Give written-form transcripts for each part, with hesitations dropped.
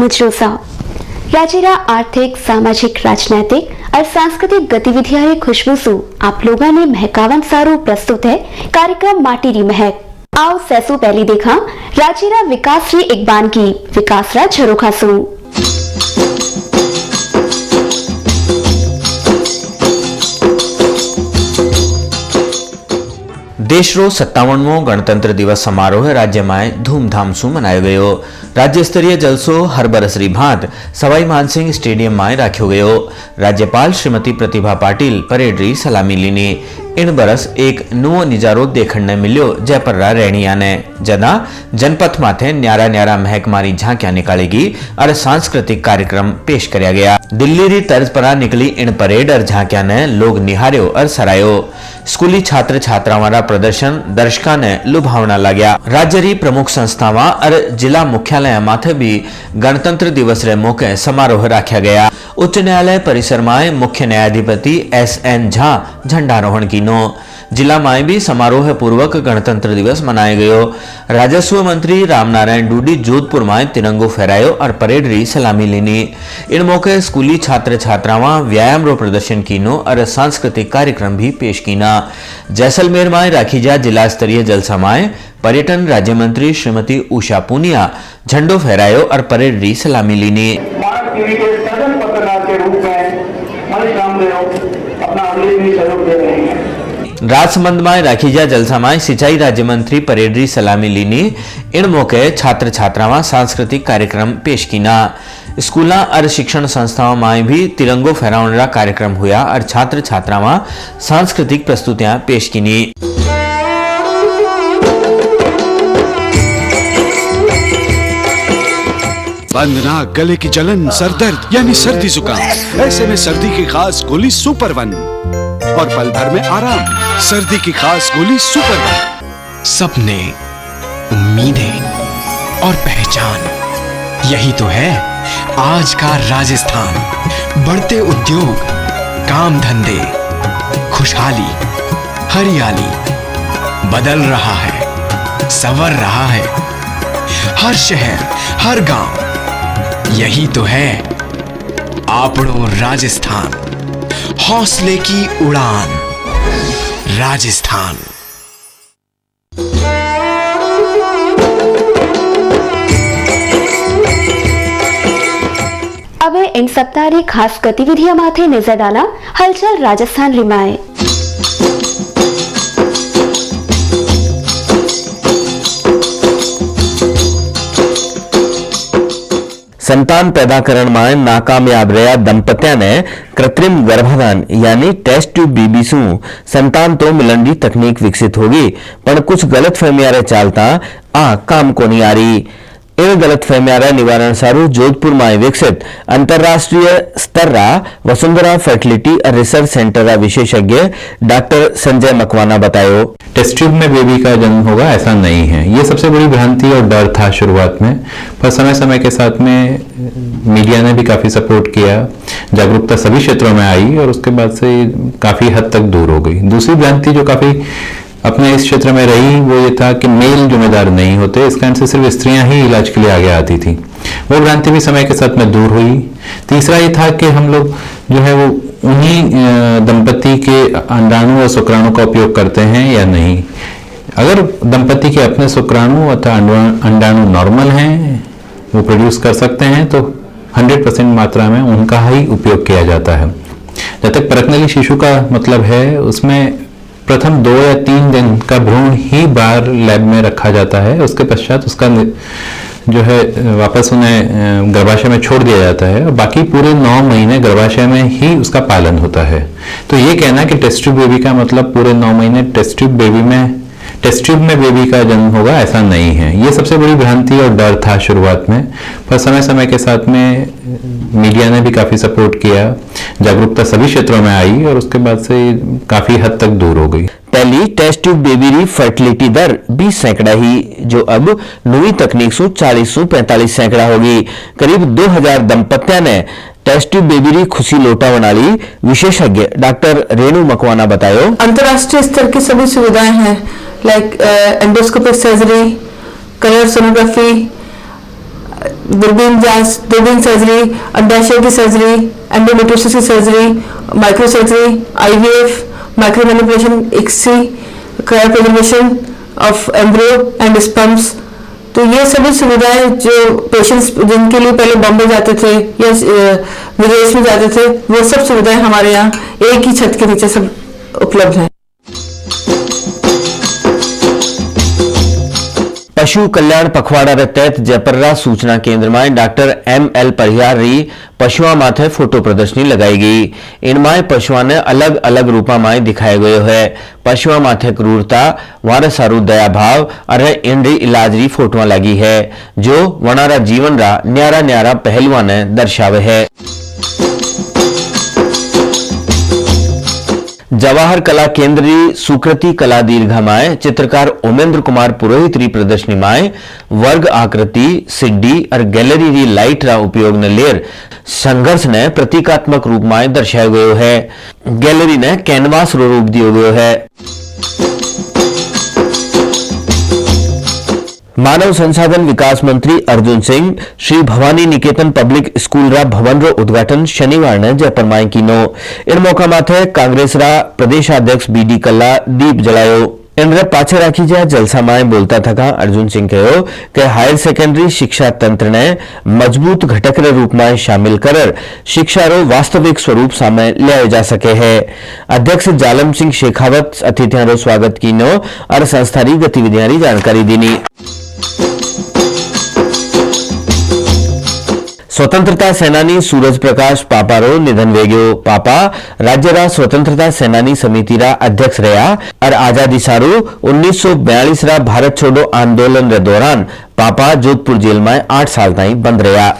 मुजरोसा राजेरा आर्थिक सामाजिक राजनैतिक और सांस्कृतिक गतिविधियां खुशबू सु आप लोगों ने महकावन सारू प्रस्तुत है कार्यक्रम माटीरी महक। आओ सैसु पहली देखा राजेरा विकासरी इकबान की विकासरा झरोखा सु। देशरो 57मो गणतंत्र दिवस समारोह राज्य में धूमधाम से मनायो गयो। राज्य स्तरीय जलसो हर बरसरी भांत सवाई मानसिंह स्टेडियम में राख्यो गयो। राज्यपाल श्रीमती प्रतिभा पाटिल परेड री सलामी लीनी। इन बरस एक नुओ निजारो देखण ने मिल्यो जयपुरा रेणिया ने जदा जनपथ माथे न्यारा न्यारा महकमारी झांकियां निकालेगी और सांस्कृतिक कार्यक्रम पेश करया गया। दिल्ली री तर्ज पर निकली इन परेड और झांकियां ने लोग निहार्यो और सरायो। स्कूली छात्र छात्राओं का प्रदर्शन दर्शकों ने लुभावना लग्या। राज्य री प्रमुख संस्थावां और जिला मुख्यालय माथे भी गणतंत्र दिवस रे मौके समारोह रखा गया। उच्च न्यायालय परिसर में मुख्य न्यायाधिपति SN झा झंडारोहण कीनो। जिला में भी समारोह पूर्वक गणतंत्र दिवस मनाया गयो। राजस्व मंत्री रामनारायण डूडी जोधपुर में तिरंगो फहरायो और परेड री सलामी लेनी। इन मौके स्कूली छात्र छात्रावां व्यायाम रो प्रदर्शन कीनो और सांस्कृतिक कार्यक्रम भी पेश कीना। जैसलमेर में राखी जा जिला स्तरीय जलसा में पर्यटन राज्य मंत्री श्रीमती उषा पूनिया झंडो फहरायो और परेड री सलामी लेनी। राजसमंद में राखी जा जलसा में सिंचाई राज्य मंत्री परेड री सलामी लीनी। इन मौके छात्र छात्रावां सांस्कृतिक कार्यक्रम पेश कीना। स्कूलों और शिक्षण संस्थाओं में भी तिरंगो फहराने का कार्यक्रम हुआ और छात्र छात्रावां सांस्कृतिक प्रस्तुतियां पेश कीनी। वंदना गले की जलन, सर दर्द यानी सर्दी जुकाम, ऐसे में सर्दी की खास गोली सुपर वन और पल भर में आराम। सर्दी की खास गोली सुपर वन। सपने, उम्मीदें और पहचान, यही तो है आज का राजस्थान। बढ़ते उद्योग, काम धंधे, खुशहाली, हरियाली, बदल रहा है, संवर रहा है हर शहर, हर गांव। यही तो है आपनो राजस्थान, हौसले की उड़ान। राजस्थान। अब इन सप्ताह री खास गतिविधियां माथे नजर डाला हलचल राजस्थान रिमाए। संतान पैदा करने में नाकामयाब रहा दंपत्या ने कृत्रिम गर्भाधान यानी टेस्ट ट्यूब बेबी सु संतान तो मिलन की तकनीक विकसित होगी, पर कुछ गलत फहमियां चालता आ काम को नहीं आ रही। इन गलत फहमियां निवारण सारू जोधपुर में विकसित अंतरराष्ट्रीय स्तर वसुंधरा फर्टिलिटी और रिसर्च सेंटर का विशेषज्ञ डॉक्टर संजय मकवाना बतायो। टेस्ट ट्यूब में बेबी का जन्म होगा ऐसा नहीं है। ये सबसे बड़ी भ्रांति और डर था शुरुआत में, पर समय समय के साथ में मीडिया ने भी काफी सपोर्ट किया, जागरूकता सभी क्षेत्रों में आई और उसके बाद से काफी हद तक दूर हो गई। दूसरी भ्रांति जो काफी अपने इस क्षेत्र में रही वो ये था कि मेल जिम्मेदार नहीं होते, इस कारण से सिर्फ स्त्रियां ही इलाज के लिए आगे आती थी। वो भ्रांति भी समय के साथ में दूर हुई। तीसरा ये था कि हम लोग जो है वो उन्हीं दंपति के अंडाणु और शुक्राणु का उपयोग करते हैं या नहीं। अगर दंपति के अपने शुक्राणु अथवा अंडाणु नॉर्मल हैं, वो प्रोड्यूस कर सकते हैं, तो 100% मात्रा में उनका ही उपयोग किया जाता है। जब तक परखनली शिशु का मतलब है उसमें प्रथम 2 या 3 दिन का भ्रूण ही बाहर लैब में रखा जाता है, उसके पश्चात उसका जो है वापस उन्हें गर्भाशय में छोड़ दिया जाता है और बाकी पूरे 9 महीने गर्भाशय में ही उसका पालन होता है। तो ये कहना कि टेस्ट ट्यूब बेबी का मतलब पूरे 9 महीने टेस्ट ट्यूब में बेबी का जन्म होगा ऐसा नहीं है। ये सबसे बड़ी भ्रांति और डर था शुरुआत में, पर समय समय के साथ में मीडिया ने भी काफी सपोर्ट किया, जागरूकता सभी क्षेत्रों में आई और उसके बाद से काफी हद तक दूर हो गई। पहली टेस्ट ट्यूब बेबी री फर्टिलिटी दर 20 सैकड़ा ही, जो अब नवी तकनीक से 40 से 45 सैकड़ा होगी। करीब 2000 दंपत्या ने टेस्ट ट्यूब बेबी री खुशी लोटा बना ली। विशेषज्ञ डॉक्टर रेणु मकवाना बतायो। अंतर्राष्ट्रीय स्तर की सभी सुविधाएं हैं, like endoscopic surgery, colour sonography, दूरबीन जांच, दूरबीन सर्जरी, अंडाशय की सर्जरी, एंडोमेट्रियोसिस की surgery, micro surgery, IVF, micro manipulation, ICSI, cryopreservation of embryo and sperms. तो ये सभी सुविधाएं जो पेशेंट्स जिनके लिए पहले बॉम्बे जाते थे या विदेश में जाते थे, वो सब सुविधाएं हमारे यहाँ एक ही छत के नीचे सब उपलब्ध हैं। पशु कल्याण पखवाड़ा रे तहत जयपुरा सूचना केंद्र में डॉक्टर ML परिहार री पशुओं माथे फोटो प्रदर्शनी लगाई गई। इनमें पशुओं ने अलग अलग रूपा में दिखाए गए है। पशुओं माथे क्रूरता, वारसारू दया भाव और इनरी इलाज री फोटो लगी है जो वनारा जीवन रा न्यारा न्यारा पहलुओं ने दर्शावे है। जवाहर कला केंद्र री सुकृति कला दीर्घा माय चित्रकार ओमेंद्र कुमार पुरोहित री प्रदर्शनी माय वर्ग आकृति, सिड्डी और गैलरी री लाइट रा उपयोग ने लेर संघर्ष ने प्रतीकात्मक रूप में दर्शायो गयो है। गैलरी ने कैनवास रो रूप दियो गयो है। मानव संसाधन विकास मंत्री अर्जुन सिंह श्री भवानी निकेतन पब्लिक स्कूल रा भवन रो उद्घाटन शनिवार ने जयपुर में कीनो। इन मौका माथे कांग्रेस रा प्रदेशाध्यक्ष BD कल्ला दीप जलायो। इनरे पाछे राखी जा जलसा में बोलता थका अर्जुन सिंह कहो कि हायर सेकेंडरी शिक्षा तंत्र ने मजबूत घटक रे रूप में शामिल कर शिक्षा रो वास्तविक स्वरूप सामे लिया जा सके है। अध्यक्ष जालम सिंह शेखावत अतिथियों रो स्वागत कीनो और संस्था री गतिविधियां री जानकारी दीनी। स्वतंत्रता सेनानी सूरज प्रकाश पापा रो निधन वेग्यो। पापा राज्य रा स्वतंत्रता सेनानी समिति रा अध्यक्ष रहा और आजादी सारू 1942 रा भारत छोड़ो आंदोलन रे दौरान पापा जोधपुर जेल में 8 साल ताई बंद रहा।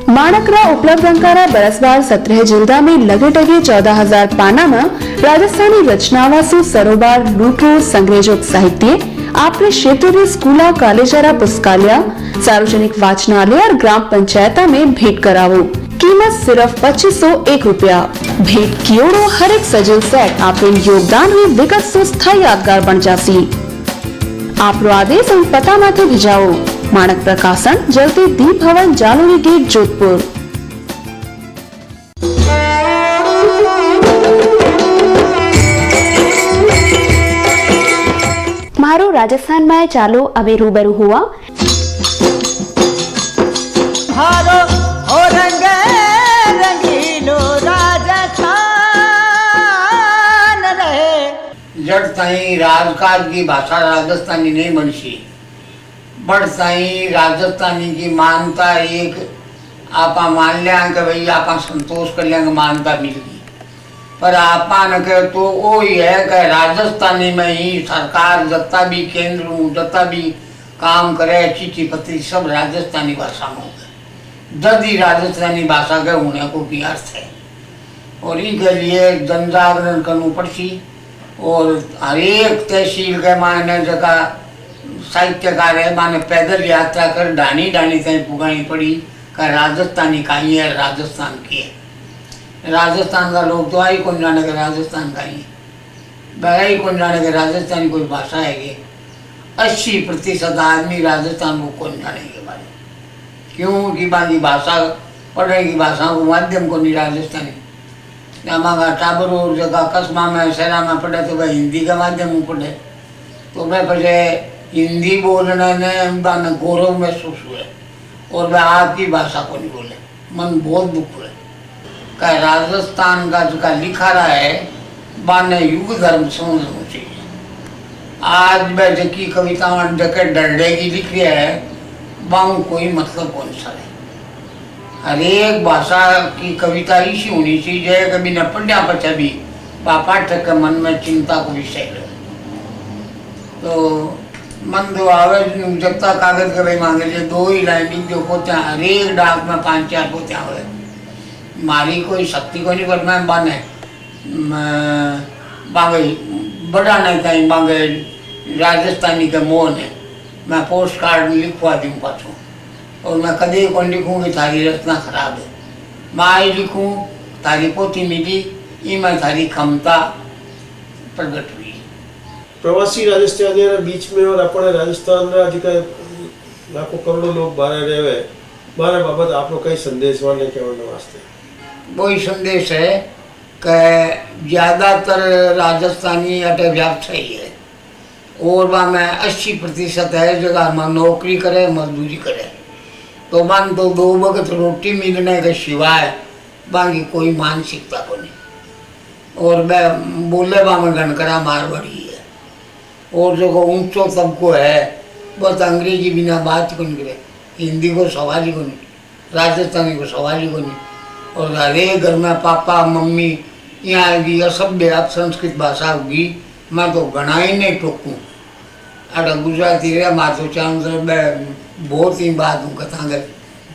माणकरा उपलब्ध अंकारा बरसबार 17 जिल्दा में लगे टगे 14,000 पाना में राजस्थानी रचनावासु सरोबार लूटरो संग्रहजोग साहित्य आपने क्षेत्र में स्कूला कॉलेजरा पुस्तकालय सार्वजनिक वाचनालय और ग्राम पंचायता में भेंट करावो। कीमत सिर्फ 2501 रुपया। भेंट कियोड़ो हर एक सजल सेट आपने योगदान हुई विगत सो स्थायी यादगार बन जासी। आप आदेश और पता माथे भिजाओ। माणक प्रकाशन जलते दीप भवन जालोरी गेट जोधपुर। मारो राजस्थान में चालो अबे रूबरू हुआ। हारो ओ रंगे रंगीलो राजस्थान रहे। जड़ ताई राजकाज की भाषा राजस्थानी नहीं बनसी, बड़ ताई राजस्थानी की मानता एक आपा मान लिया कि भाई आपा संतोष कर लिया मानता मिल गई, पर आपा न के तो वो ही है कि राजस्थानी में ही सरकार जत्ता भी केंद्र जत्ता भी काम करे चिट्ठी पत्री सब राजस्थानी भाषा में होगा। जद ही राजस्थानी भाषा के होने को भी अर्थ है और इसके लिए जन जागरण करना पड़ती और हर एक तहसील के मायने जगह साहित्यकार है माने पैदल यात्रा कर डानी डानी तय पुगानी पड़ी का राजस्थानी का ही है, राजस्थान की है। राजस्थान का लोग तो आई कौन जाने के राजस्थान का ही बगैर कौन जाने के राजस्थानी कोई भाषा है कि 80% आदमी राजस्थान को कौन जाने के बारे में क्यों कि बाकी भाषा पढ़ने की भाषा को माध्यम को नहीं राजस्थानी हमारा टाबर और जगह कस्बा में शहरा में पढ़े तो भाई हिंदी का माध्यम में पढ़े तो मैं पहले हिंदी बोलने ने गौरव महसूस हुए और वह आपकी भाषा को नहीं बोले मन बहुत दुख हुए का राजस्थान का जो का लिखा रहा है बाने युग धर्म समझना चाहिए। आज मैं जकी कविता जके डरडे की लिखी है बाऊ कोई मतलब कौन सा है। हर एक भाषा की कविता इसी होनी चाहिए कभी न पढ़ने पचा भी पाठक के मन में चिंता को विषय रहे तो मन दो आवे जब तक कागज के भाई मांगे लिए 2 ही लाइन जो पोत्या हर एक डाक में 5-4 पोत्या हुए मारी कोई शक्ति को नहीं पर मैं बाने बांगे बड़ा नहीं कहीं बांगे राजस्थानी के मोह ने मैं पोस्ट कार्ड लिखवा दूँ पाछू और मैं कभी कौन लिखूँगी थारी रचना खराब है मैं आई लिखूँ थारी पोथी मिली ये मैं थारी क्षमता प्रकट हुई પ્રવાસી રાજસ્થાની બીચ में और अपने राजस्थान अधिक लाखों करोड़ों लोग बाहर रहे बारे बाबत आपको कई संदेश वाले कहने वास्ते वही संदेश है कि ज़्यादातर राजस्थानी अटे व्यवसायी है और वहाँ में 80% है जगह में नौकरी करे मजदूरी करे तो मन तो 2 वक्त रोटी मिलने के सिवाय बाकी कोई मानसिकता को नहीं। और मैं बोले वहाँ में गणकरा मारवाड़ी है और जो ऊंचो तबको है बस अंग्रेजी बिना बात को नहीं करे, हिंदी को सवाल ही को नहीं, राजस्थानी को सवाल ही को नहीं। और हरे घर में पापा मम्मी यहाँ की असभ्य अपसंस्कृत भाषा होगी मैं तो घना ही नहीं टोकूँ। अगर गुजराती रहे माँ तो चाहूँ मैं बहुत ही बात हूँ कथा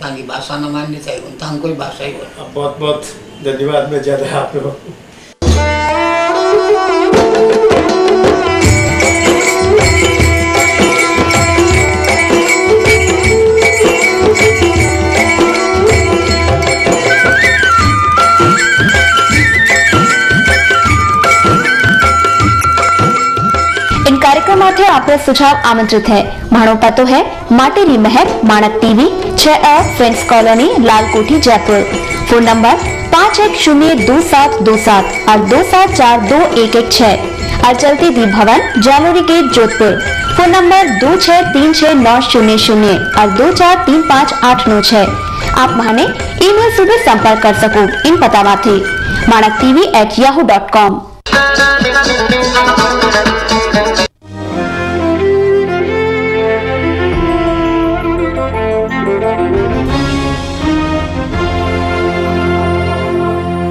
ताकि भाषा न मान्यता ही ताकि कोई भाषा ही हो। बहुत बहुत धन्यवाद मैं ज़्यादा आपको। कार्यक्रम માટે આપના સુઝાવ આમંત્રિત है। મારો પતો है माटेरी महक माणक TV 6A friends colony Lalkothi Jaipur. Phone number 510272 और 274216 और चलती दी भवन Jalori gate Jodhpur. Phone number 26369000 और 243589 आप माने ईमेल से भी संपर्क कर सको इन पता माथी manak.tv@yahoo.com।